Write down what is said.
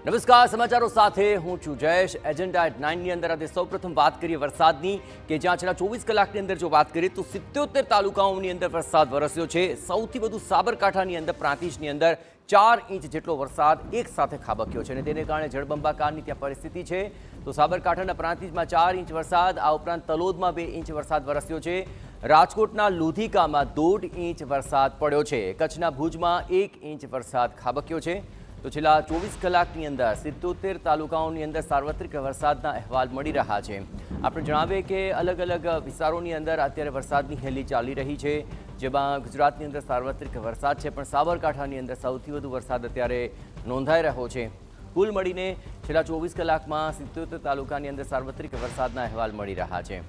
નમસ્કાર, સમાચારો સાથે હું છું જયેશ। એજન્ડા એટ 9 ની અંદર આજે સૌપ્રથમ વાત કરીએ વરસાદની કે જ્યાં છેલ્લા 24 કલાકની અંદર જો વાત કરીએ તો 77 તાલુકાઓની અંદર વરસાદ વરસ્યો છે। સૌથી વધુ સાબરકાંઠાની અંદર પ્રાંતિજની અંદર 4 ઇંચ જેટલો વરસાદ એક સાથે ખાબક્યો છે અને તેને કારણે જળબંબાકારની ત્યાં પરિસ્થિતિ છે। તો સાબરકાંઠાના પ્રાંતિજમાં 4 ઇંચ વરસાદ, આ ઉપરાંત તલોદમાં 2 ઇંચ વરસાદ વરસ્યો છે। રાજકોટના લુધિકામાં 1.5 ઇંચ વરસાદ પડ્યો છે। કચ્છના ભુજમાં 1 ઇંચ વરસાદ ખાબક્યો છે। તો છેલ્લા 24 કલાકની અંદર 77 તાલુકાઓની અંદર સાર્વત્રિક વરસાદના અહેવાલ મળી રહ્યા છે। આપણે જણાવીએ કે અલગ અલગ વિસ્તારોની અંદર અત્યારે વરસાદની હેલી ચાલી રહી છે, જેમાં ગુજરાતની અંદર સાર્વત્રિક વરસાદ છે, પણ સાબરકાંઠાની અંદર સૌથી વધુ વરસાદ અત્યારે નોંધાઈ રહ્યો છે। કુલ મળીને છેલ્લા 24 કલાકમાં 77 તાલુકાની અંદર સાર્વત્રિક વરસાદના અહેવાલ મળી રહ્યા છે।